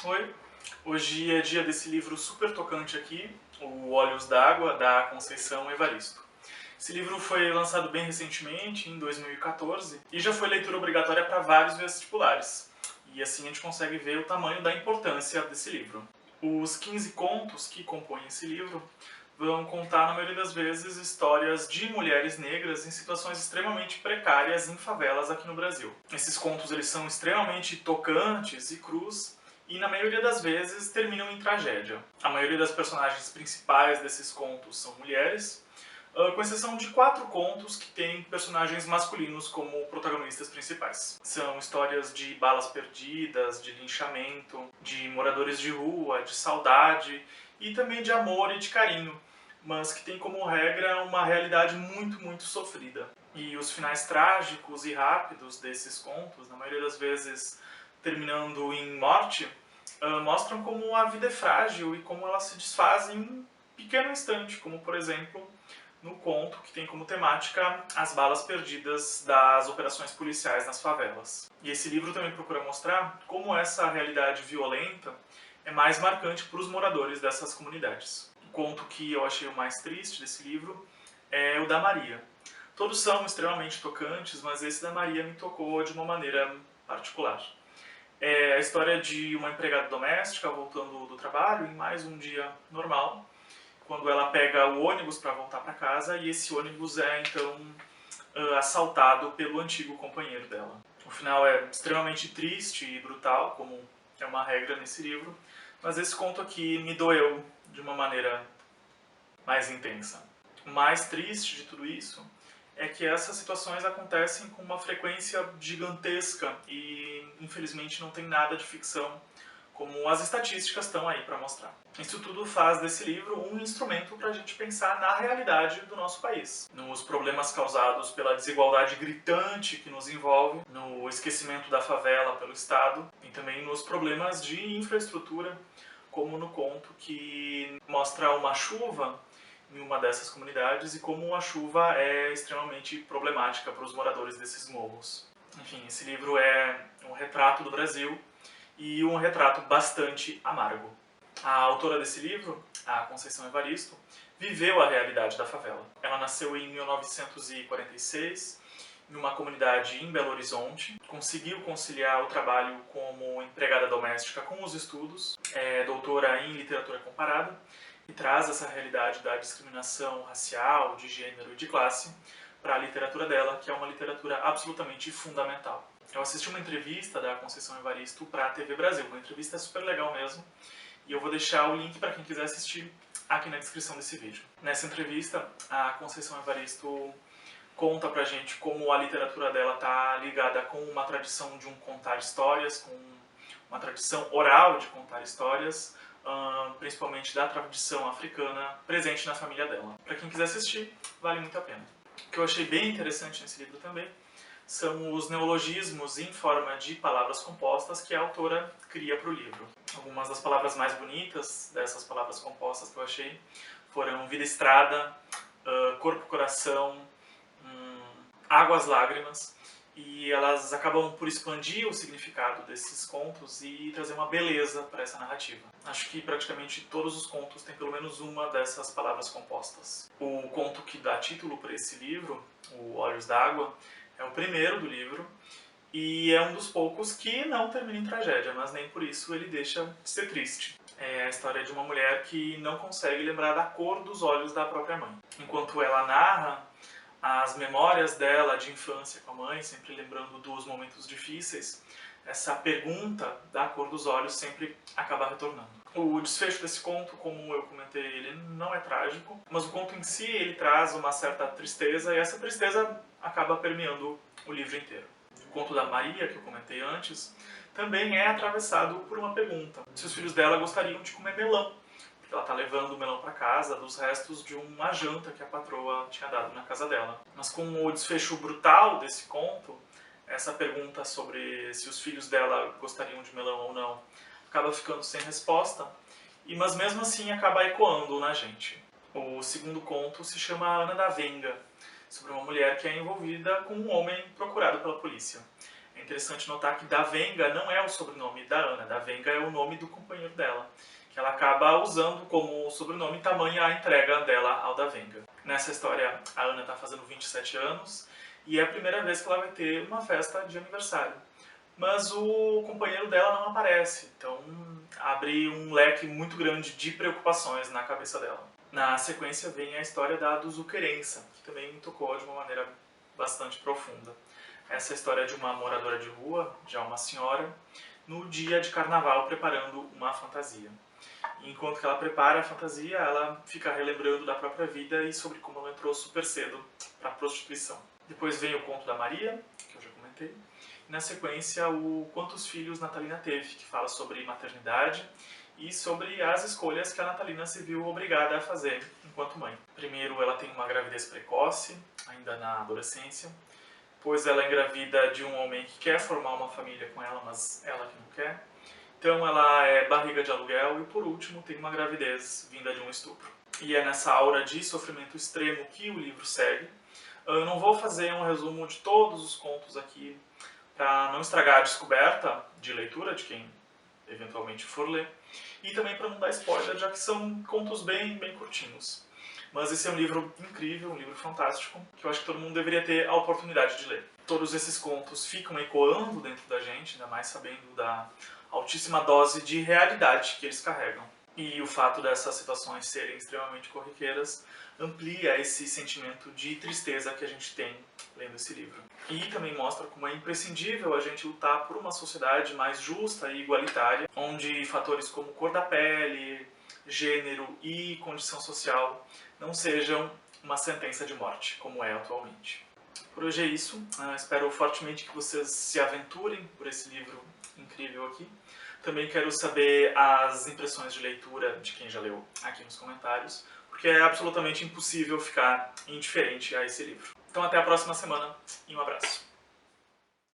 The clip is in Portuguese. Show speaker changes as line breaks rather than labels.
Oi, hoje é dia desse livro super tocante aqui, O Olhos d'Água, da Conceição Evaristo. Esse livro foi lançado bem recentemente, em 2014, e já foi leitura obrigatória para vários vestibulares. E assim a gente consegue ver o tamanho da importância desse livro. Os 15 contos que compõem esse livro vão contar, na maioria das vezes, histórias de mulheres negras em situações extremamente precárias em favelas aqui no Brasil. Esses contos eles são extremamente tocantes e crus, e na maioria das vezes terminam em tragédia. A maioria das personagens principais desses contos são mulheres, com exceção de 4 contos que têm personagens masculinos como protagonistas principais. São histórias de balas perdidas, de linchamento, de moradores de rua, de saudade e também de amor e de carinho, mas que tem como regra uma realidade muito sofrida. E os finais trágicos e rápidos desses contos, na maioria das vezes terminando em morte, mostram como a vida é frágil e como ela se desfaz em um pequeno instante, como por exemplo no conto que tem como temática as balas perdidas das operações policiais nas favelas. E esse livro também procura mostrar como essa realidade violenta é mais marcante para os moradores dessas comunidades. O conto que eu achei o mais triste desse livro é o da Maria. Todos são extremamente tocantes, mas esse da Maria me tocou de uma maneira particular. É a história de uma empregada doméstica voltando do trabalho em mais um dia normal, quando ela pega o ônibus para voltar para casa e esse ônibus é então assaltado pelo antigo companheiro dela. O final é extremamente triste e brutal, como é uma regra nesse livro, mas esse conto aqui me doeu de uma maneira mais intensa. O mais triste de tudo isso é que essas situações acontecem com uma frequência gigantesca e infelizmente não tem nada de ficção, como as estatísticas estão aí para mostrar. Isso tudo faz desse livro um instrumento para a gente pensar na realidade do nosso país, nos problemas causados pela desigualdade gritante que nos envolve, no esquecimento da favela pelo Estado e também nos problemas de infraestrutura, como no conto que mostra uma chuva em uma dessas comunidades e como a chuva é extremamente problemática para os moradores desses morros. Enfim, esse livro é um retrato do Brasil e um retrato bastante amargo. A autora desse livro, a Conceição Evaristo, viveu a realidade da favela. Ela nasceu em 1946, em uma comunidade em Belo Horizonte, conseguiu conciliar o trabalho como empregada doméstica com os estudos, é doutora em literatura comparada, e traz essa realidade da discriminação racial, de gênero e de classe para a literatura dela, que é uma literatura absolutamente fundamental. Eu assisti uma entrevista da Conceição Evaristo para a TV Brasil, uma entrevista super legal mesmo, e eu vou deixar o link para quem quiser assistir aqui na descrição desse vídeo. Nessa entrevista, a Conceição Evaristo conta pra gente como a literatura dela está ligada com uma tradição de contar histórias, com uma tradição oral de contar histórias, principalmente da tradição africana presente na família dela. Para quem quiser assistir, vale muito a pena. O que eu achei bem interessante nesse livro também são os neologismos em forma de palavras compostas que a autora cria para o livro. Algumas das palavras mais bonitas dessas palavras compostas que eu achei foram vida estrada, corpo-coração, águas lágrimas, e elas acabam por expandir o significado desses contos e trazer uma beleza para essa narrativa. Acho que praticamente todos os contos têm pelo menos uma dessas palavras compostas. O conto que dá título para esse livro, O Olhos d'Água, é o primeiro do livro e é um dos poucos que não termina em tragédia, mas nem por isso ele deixa de ser triste. É a história de uma mulher que não consegue lembrar da cor dos olhos da própria mãe. Enquanto ela narra as memórias dela de infância com a mãe, sempre lembrando dos momentos difíceis, essa pergunta da cor dos olhos sempre acaba retornando. O desfecho desse conto, como eu comentei, ele não é trágico, mas o conto em si ele traz uma certa tristeza e essa tristeza acaba permeando o livro inteiro. O conto da Maria, que eu comentei antes, também é atravessado por uma pergunta. Se os filhos dela gostariam de comer melão, porque ela está levando o melão para casa dos restos de uma janta que a patroa tinha dado na casa dela. Mas com o desfecho brutal desse conto, essa pergunta sobre se os filhos dela gostariam de melão ou não acaba ficando sem resposta, mas mesmo assim acaba ecoando na gente. O segundo conto se chama Ana da Venga, sobre uma mulher que é envolvida com um homem procurado pela polícia. É interessante notar que Davenga não é o sobrenome da Ana, Davenga é o nome do companheiro dela, que ela acaba usando como sobrenome, tamanha a entrega dela ao Davenga. Nessa história, a Ana está fazendo 27 anos e é a primeira vez que ela vai ter uma festa de aniversário. Mas o companheiro dela não aparece, então abre um leque muito grande de preocupações na cabeça dela. Na sequência vem a história da Aduzuquerença, que também me tocou de uma maneira bastante profunda. Essa história é de uma moradora de rua, já uma senhora, no dia de carnaval preparando uma fantasia. E enquanto que ela prepara a fantasia, ela fica relembrando da própria vida e sobre como ela entrou super cedo para a prostituição. Depois vem o conto da Maria, que eu já comentei. E na sequência, o Quantos Filhos Natalina Teve, que fala sobre maternidade e sobre as escolhas que a Natalina se viu obrigada a fazer enquanto mãe. Primeiro, ela tem uma gravidez precoce, ainda na adolescência. Depois ela é engravida de um homem que quer formar uma família com ela, mas ela que não quer. Então ela é barriga de aluguel e, por último, tem uma gravidez vinda de um estupro. E é nessa aura de sofrimento extremo que o livro segue. Eu não vou fazer um resumo de todos os contos aqui para não estragar a descoberta de leitura de quem eventualmente for ler, e também para não dar spoiler, já que são contos bem curtinhos. Mas esse é um livro incrível, um livro fantástico, que eu acho que todo mundo deveria ter a oportunidade de ler. Todos esses contos ficam ecoando dentro da gente, ainda mais sabendo da altíssima dose de realidade que eles carregam. E o fato dessas situações serem extremamente corriqueiras amplia esse sentimento de tristeza que a gente tem lendo esse livro. E também mostra como é imprescindível a gente lutar por uma sociedade mais justa e igualitária, onde fatores como cor da pele, gênero e condição social não sejam uma sentença de morte, como é atualmente. Por hoje é isso. Espero fortemente que vocês se aventurem por esse livro incrível aqui. Também quero saber as impressões de leitura de quem já leu aqui nos comentários, porque é absolutamente impossível ficar indiferente a esse livro. Então até a próxima semana e um abraço.